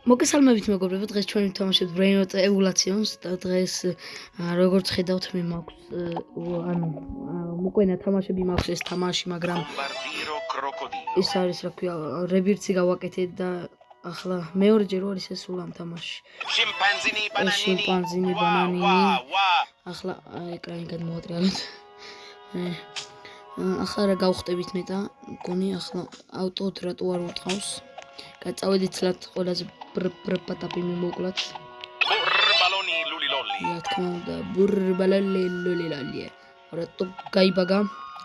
მოგესალმებით მეგობრებო, დღეს ჩვენ ვთამაშებთ Brainrot Evolutions და დღეს როგორც ხედავთ მე მაქვს ანუ მოკვენა თამაშები მაქვს ეს თამაში, მაგრამ ეს არის რა ქვია, რებირცი გავაკეთე და ახლა მეორეჯერ არის ეს სულ ამ თამაში. Შიმპანზინი ბანანინი. ახლა ეკრანი გადმოვატრიალოთ. ახლა რა გავხტებით მეტა, მგონი ახლა ავტოდ რატო არ უტყავს? გაწავედით ცლად ყველაზე ბრბატაპი მიმოკლათ. ბურბალონი ლულილოლი. რა თქმა უნდა, ბურბალონი ლულილოლი. რატო გაიბაგა?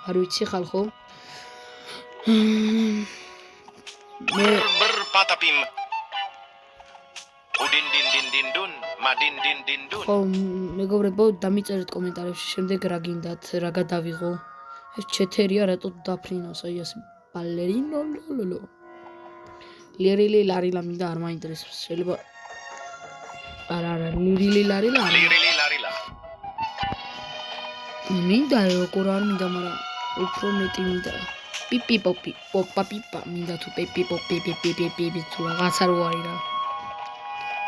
არ ვიცი ხალხო. მე ბრბატაპიმ. უდინ დინ დინ დინ დუნ, მადინ დინ დინ დუნ. ხო, მეგობრებო, დამიწერეთ კომენტარებში შემდეგ რა გინდათ, რა გადავიღო. ეს ჩეთერია რატო დაფრინავს, აი ეს ბალერინო ლოლოლო. ლირილი ლარილა მინდა არ მაინტერესებს შეიძლება არა ლირილი ლარილა მინდა როგორ არ მინდა მაგრამ უფრო მეტი მინდა პიპი პოპი პოპა პიპა მინდა თუ პიპი პოპი პიპი თუ რაღაცა რო არის რა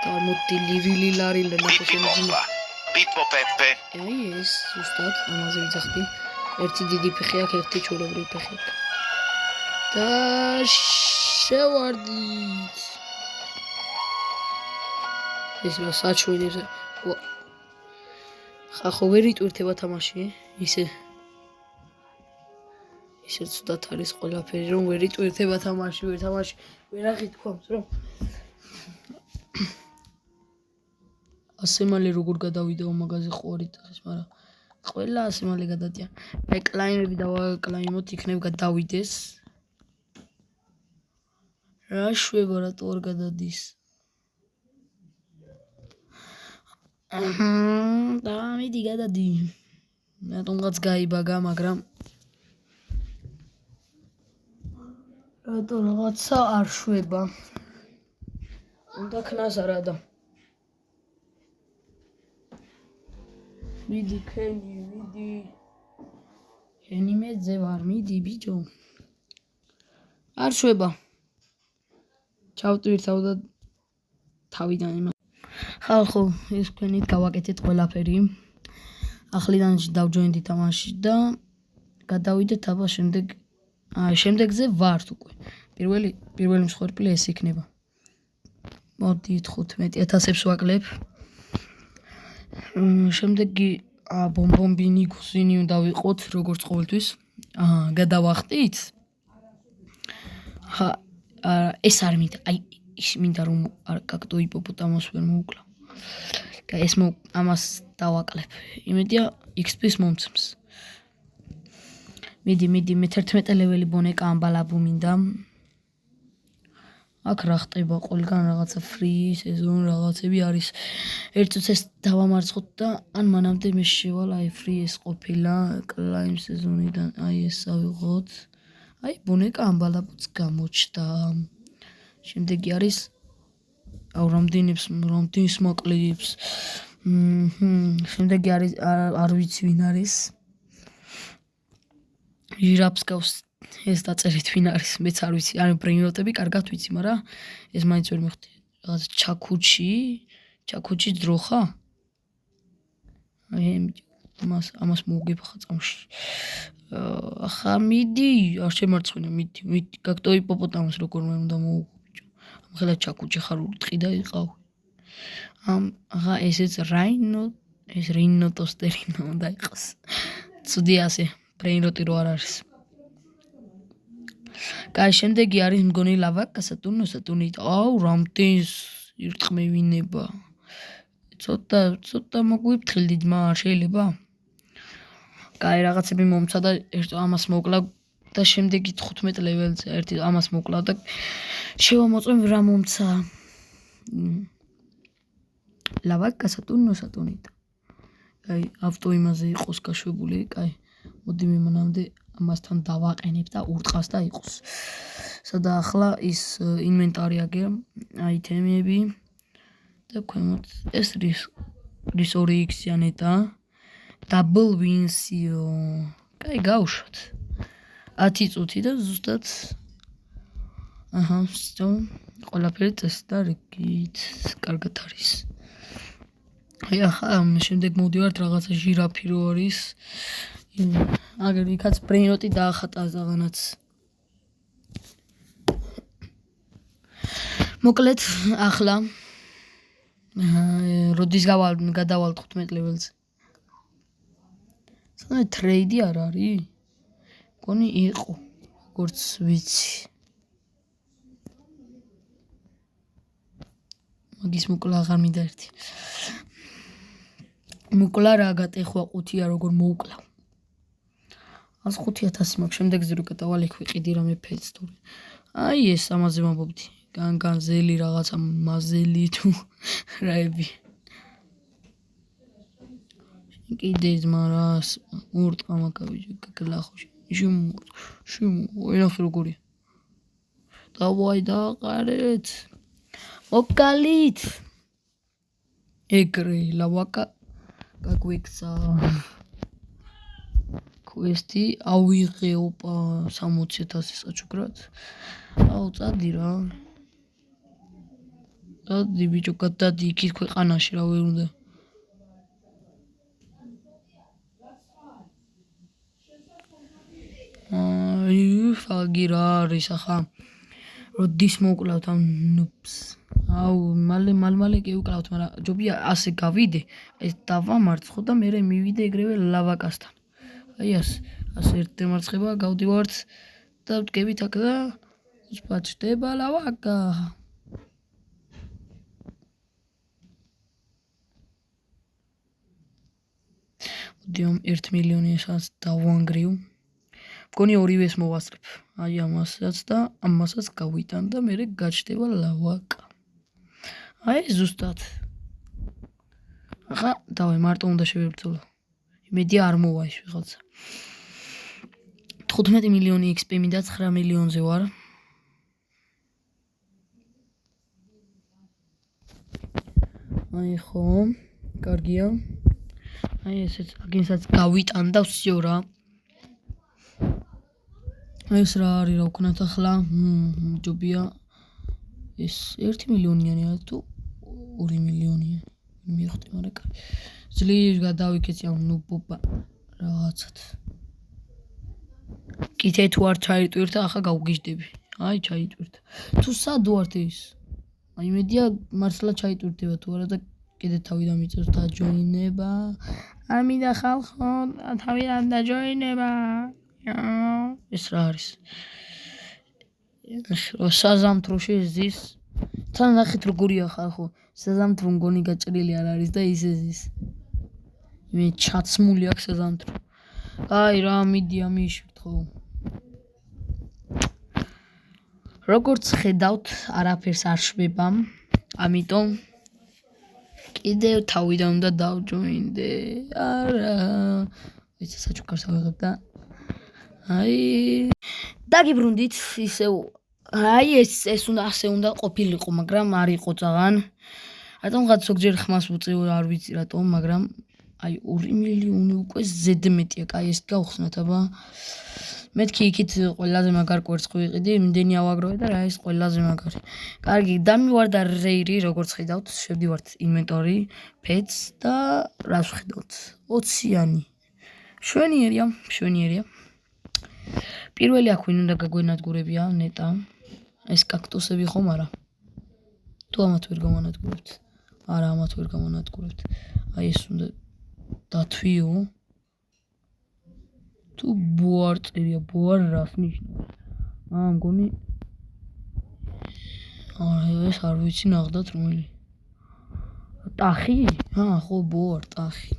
გამოდი ლირილი ლარილა ნახე პიპო პეპე აი ეს ზუსტად ამაზე ვიძახდი ერთი დიდი ფეხი აქვს ერთი ჩვეულებრივი ფეხი და შევარდით ეს რა საჩვენე ხახო ვერ იტვირთება თამაში ისე ცუდად არის ყველაფერი რომ ვერ იტვირთება თამაში ვერ აღითქვამს რომ ასე მალე როგორ გადავიდეო მაგაზე ყვარი დღეს მაგრამ ყველა ასე მალე გადადიან აი კლაიმები დავაკლაიმოთ იქნებ გადავიდეს რა შვება რატო არ გადადის და მიდი გადადი რატომღაც გაიბაგა მაგრამ რატო რაღაცა არ შვება უნდა ქნას არადა მიდი ქენი მეძე ვარ მიდი ბიჭო არ შვება ჩავტვირთავ და თავიდან ხალხო ეს თქვენით გავაკეთეთ ყველაფერი ახლიდან დავჯოინდი თამაში და გადავიდეთ აბა შემდეგზე ვართ უკვე პირველი მსხვერპლი ეს იქნება მოდით 15000-ს ვაკლებ შემდეგი ბომბონბინი გუსინი უნდა ვიყოთ როგორც ყოველთვის გადავახტით ეს არ მინდა აი ის მინდა რომ არ კაქტო იპოპოტამოს ვერ მოუკლა და ეს ამას დავაკლებ იმედია XP-ს მომცემს მიდი მე 11 ლეველი ბონეკა ამბალაბუ მინდა აქ რა ხტება ყველგან რაღაცა ფრი სეზონ რაღაცები არის ერთ წუთს ეს დავამარცხოთ და ან მანამდე მე შევალ აი ფრი ეს ყოფილა კლაიმ სეზონიდან აი ეს ავიღოთ აი ბონეკა ამბალაბუც გამოჩნდა შემდეგი არის რამდენს მოკლებს შემდეგი არის არ ვიცი ვინ არის ჟირაფს გავს ეს დაწერით ვინ არის მეც არ ვიცი ანუ ბრეინროტები კარგად ვიცი მაგრამ ეს მაინც ვერ მიხდი რაღაც ჩაკუჩი ძროხა აი ამას მოგიფხა წამში ახლა მიდი არ შემარცხვენა მიდი გაქტო იპოპოტამოს როგორ მე უნდა მოუგო ბიჭო ამხელა ჩაკუჩი ხარ უტყი და იყავ აღა ესეც რინოტოსტერინო უნდა იყოს ცუდი ასე ბრეინროტი რო არ არის კაი შემდეგი არის მგონი ლავაკა სატურნი აუ რამდენს ირტყმევინება ცოტა მოგვიფრთხილდით მაგრამ შეიძლება კაი რაღაცები მომცა და ამას მოკლა და შემდეგი 15 ლეველზე ერთი ამას მოკლა და შევამოწმე რა მომცა ლავაკა სატურნი კაი ავტო იმაზე იყოს გაშვებული კაი მოდი მე მანამდე ამასთან დავაყენებ და ურტყას და იყოს სადა ახლა ის ინვენტარი აგე აიტემები და ქვემოთ ეს რის 2x-იანეტა დაბლ ვინსიო კაი გავუშვათ 10 წუთი და ზუსტად აჰა ყველაფერი წესი და რიგით კარგად არის. აი ახლა შემდეგ მოვდივართ რაღაცა ჟირაფი რო არის. აგერ იქაც ბრეინოტი დაახატა რაღაცნაირად. მოკლედ ახლა როდის გადავალ 15 ლეველზე. სანამ ტრეიდი არ არის? მგონი იყო, როგორც ვიცი. მაგის მოკლა აღარ მინდა ერთი. მოკლა რა გატეხვა 5-ია როგორ მოუკლავ. 105,000 მაქვს, შემდეგზე რო გადავალ იქ ვიყიდი რამე ფეცტური. აი ეს ამაზე ვამბობდი. განზელი რაღაცა მაზელი თუ რაები. კიდე ზმარას ურტყა მაგავიჯი გლახოში. შუმ ენახი როგორია. დავაი დაყარეთ. მოკალით. ეგრე ლავაკა გაგვიქცა. კვესტი ავიღე ოპა 60,000 საჩუქრად. აუ წადი რა. დადი ბიჭო გადადი იქით ქვეყანაში რა ვერ უნდა. ფაგი რა არის ახლა როდის მოვკლავთ ამ ნუბს აუ მალე კი ვკლავთ მაგრამ ჯობია ასე გავიდე ეს დავამარცხო ხო და მე მივიდე ეგრევე ლავაკასთან აი ასე ერთ მარცხება გავდივართ და ვდგებით აქ და უცბაჩდება ლავაკა მოდიამ 1 მილიონი ესაც დავანგრიუ მგონი ორივეს მოვასწრებ. აი ამასაც და ამასაც გავიტან და მე გაჩდება ლავაკა. აი ზუსტად. ახლა დავай მარტო უნდა შევებრძოლო. იმედი არ მოვა ის ვიღაცა. 15 მილიონი XP მინდა 9 მილიონზე ვარ. აი ხო, კარგია. აი ესეც აგინსაც გავიტან და всё რა. ეს რა არის რა ვქნათ ახლა ჯობია ეს 1 მილიონიანი თუ 2 მილიონიანი მივხვდი მაგრამ კარგი ძლიერს გადავიქეცი ამ ნუბობა რაღაცად კიდე თუ არ ჩაიტვირთა ახლა გავგიჟდები აი ჩაიტვირთა თუ სად ვართ ის აი მედია მართლა ჩაიტვირთება თუ არა და კიდე თავიდან მიწევს დაჯოინება ამინდა ხალხო თავიდან დაჯოინება ეს რა არის საზამთროში ზის თან ნახეთ როგორია ხალხო საზამთრო მგონი გაჭრილი არ არის და ის მე ჩაცმული აქვს საზამთრო აი რა მიდია მიშვით ხო როგორც ხედავთ არაფერს არ შვება ამიტომ კიდევ თავიდან უნდა დავჯოინდე არა ეს საჩუქარს ავიღებ და აი დაგიბრუნდით ისე აი ეს უნდა ასე უნდა ყოფილიყო მაგრამ არ იყო ძალიან რატომღაც ზოგჯერ ხმას ვუწევ არ ვიცი რატომ მაგრამ აი 2 მილიონი უკვე ზედმეტია კაი ეს გავხსნათ აბა მეთქი იქით ყველაზე მაგარ კვერცხს ვიყიდი იმდენი ავაგროვე და რა ეს ყველაზე მაგარი კარგი დამივარდა რეირი როგორც ხედავთ შევდივართ ინვენტორი pets და რას ვხედავთ 20-იანი შვენიერია პირველი აქ ვინ უნდა გაგვენადგურებია ნეტა ეს კაქტუსები ხომ არა თუ ამათ ვერ გამონადგურებთ არა ამათ ვერ გამონადგურებთ აი ეს უნდა დათვიო თუ ბუარწერია ბუარ რას ნიშნავს მგონი ეს არ ვიცი ნახდათ რომელი ტახი ხო ბუარ ტახი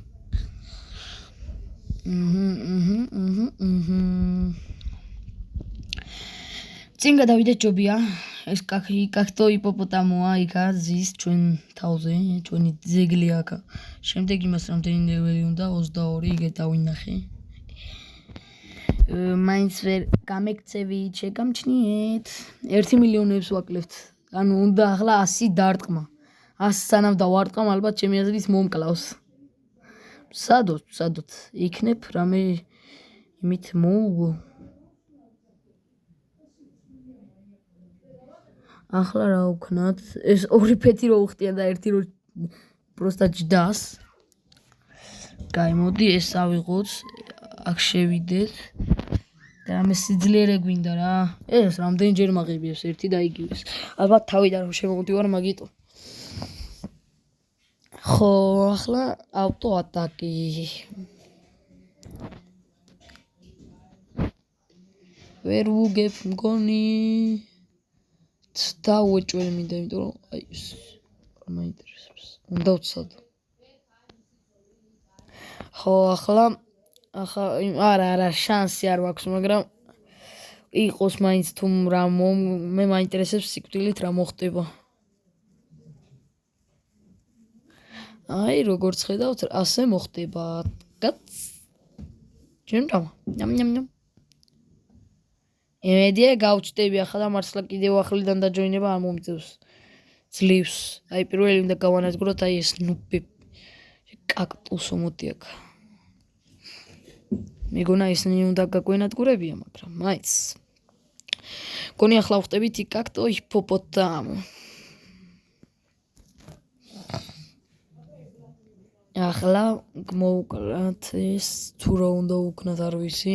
წინ გადავიდეთ ჯობია ეს კაქტო იპოპოტამოა იქა ზის ჩვენ თავზე ჩვენი ძეგლი აქა შემდეგ იმას რამდენი ლეველი უნდა 22 იგე დავინახე მაინც ვერ გამექცევით შეგამჩნიეთ 1 მილიონებს ვაკლებთ ანუ უნდა ახლა 100 დარტყმა 100 სანამ დავარტყამ ალბათ ჩემი აზრით მომკლავს სადოთ იქნებ რამე იმით მოუგო ახლა რა ვქნათ? ეს ორი ფეთი რო უხდიან და ერთი რო პროსტა ჯდას. Გამოდი ეს ავიღოთ, აქ შევიდეთ. და რამე სიძლიერე გვინდა რა. ეს რამდენჯერ მაღებიებს ერთი და იგივეს. ალბათ თავიდან რომ შემოვდივარ მაგიტო. ხო, ახლა ავტო ატაკი. ვერ ვუგებ მგონი. დავუეჭველი მინდა, იმიტომ რომ აი მაინტერესებს. უნდა ვცადო. ხო, ახლა არა, შანსი არ მაქვს, მაგრამ იყოს მაინც თუ რა მე მაინტერესებს სიკვდილით რა მოხდება. აი, როგორც ხედავთ, ასე მოხდება. კაც. ჯემჭამა. ნამ. იმედია გავჩდები ახლა და მართლა კიდევ ახლიდან დაჯოინება არ მომიწევს. ძლივს. აი, პირველი უნდა გავანადგუროთ აი ეს ნუბი. კაქტუსო მოდი აქ. მეგონა ისინი უნდა გაგვენადგურებია, მაგრამ მაინც. გონი ახლა ვხტებით კაქტო ჰიპოპოტამო. ახლა მოვუკლათ ეს თუ რა უნდა ვუქნათ არ ვიცი.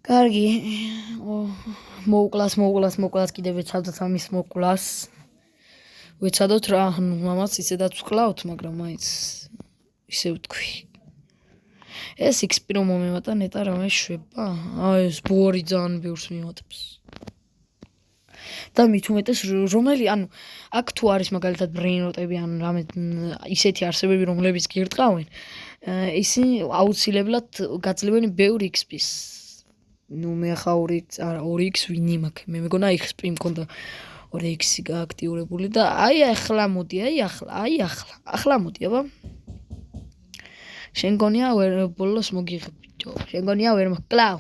კარგი. მოვუკლას კიდევ ვეცადოთ ამის მოკვლას. ვეცადოთ რა, მამაც ისედაც ვკლავთ, მაგრამ მაინც ისე ვთქვი. ეს XP-რო მომემატა ნეტა რამე შვება. აი ეს ბორი ძალიან ბევრს მიმატებს. და მით უმეტეს რომელი, ანუ აქ თუ არის მაგალითად ბრეინროტები, ან რამე ისეთი არსებები, რომლებიც გირტყავენ, ისინი აუცილებლად გაძლევენ ბევრ XP-ს. ნუ მე ახლა 2x ვინი მაქვს. მე მეგონა XP მქონდა 2x გააქტიურებული და აი ახლა მოდი, ახლა მოდი, აბა. შენ გონია ვერ ბოლოს მოგიღებ ბიჭო. შენ გონია ვერ მოკლავ.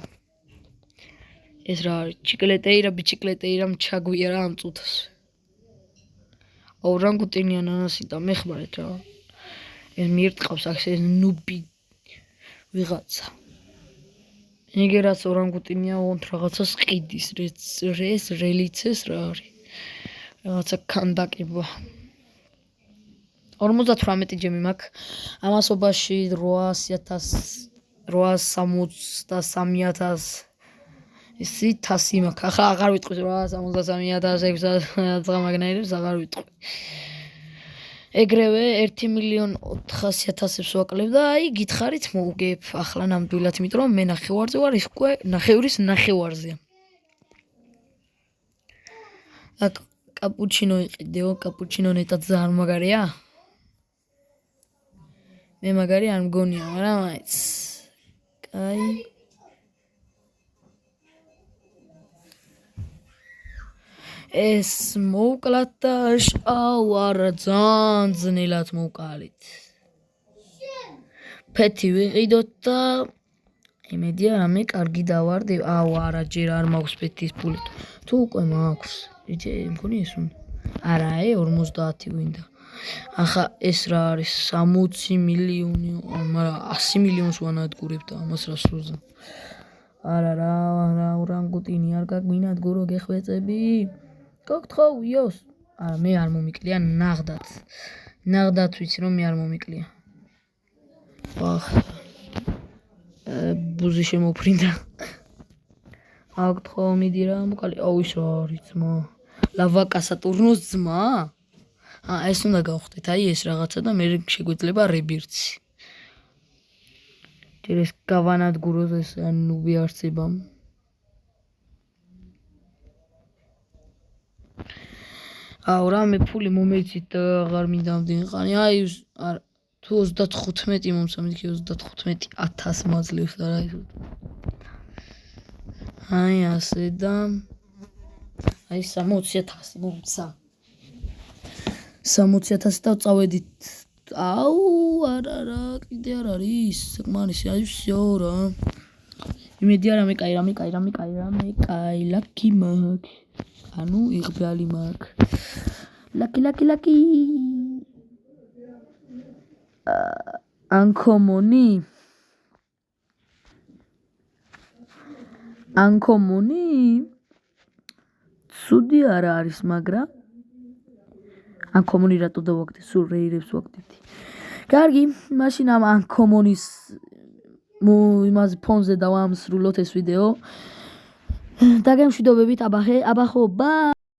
ეს რა არის? ჩიკლეტეირა, ბიჩიკლეტეირა ჩაგვია რა ამ წუთას. ორანგუტინია ნანასი და მეხმარეთ რა. ეს მიირტყავს აქ ეს ნუბი ვიღაცა. ნიგერაც ორანგუტინია ონთ რაღაცას ყიდის, რელიცეს რა არის. რაღაცა კანდაკება. 58 ჯემი მაქვს. ამასობაში 863.000 ისი 1000 მაქვს. ახლა აღარ ვიტყვი 863.600 მაგნაირებს აღარ ვიტყვი. ეგრევე 1.400.000-ს ვაკლებ და აი გითხარით მოვგებ ახლა ნამდვილად, იმიტომ რომ მე ნახევარზე ვარ, ის უკვე ნახევრის ნახევარზეა. აქ კაპუჩინო იყიდეო, კაპუჩინო ნეტად ძალიან მაგარია. მე მაგარი არ მგონია, მაგრამ მაინც. კაი. ეს მოვკლათ და არა ძალიან ძნელად მოვკალით. ფეთი ვიყიდოთ და იმედია რამე კარგი დავარდი. არა, ჯერ არ მაქვს ფეთის ფული. თუ უკვე მაქვს. იცი, მგონი ეს უნდა. არა, 50 გვინდა. ახლა ეს რა არის? 60 მილიონი, მაგრამ 100 მილიონს ვანადგურებ და ამას რა სულზე. არა რა ორანგუტინი არ გაგვინადგურო გეხვეწები. გოგთხო იოს. არა, მე არ მომიკლია ნაღდად. ნაღდად ვიცი რომ მე არ მომიკლია. ბუზი შემოფრინდა. აკთხო მიდი რა მოკალი. აუ ის რა არის ძმა? ლავაკა სატურნოს ძმა? ეს უნდა გავხდეთ. აი ეს რაღაცა და მე შეგვეძლება რებირცი. ჯერ ეს გავანადგუროთ ეს ნუბი არსებამ. აუ რამე ფული მომეცით აღარ მინდა ამდენი ყანი. აი თუ 35 მომსამით კი 35,000 მაძლევს არა ის. აი ასე და აი 60,000 მომცა. 60,000 და წავედით. აუ არა კიდე არ არის საკმარისი. აი всё რა. იმედია რამე კაი ლაკი მაქვს. ანუ იღბალი მაქვს. ლაკი. ანკომონი. ანკომონი ცუდი არ არის, მაგრამ ანკომონი რატო დავაგდე, სულ რეირებს ვაგდეთი. კარგი, მაშინ ამ ანკომონის იმაზე ფონზე დავამსრულოთ ეს ვიდეო. დაგემშვიდობებით, აბახე, აბახო, ბაი.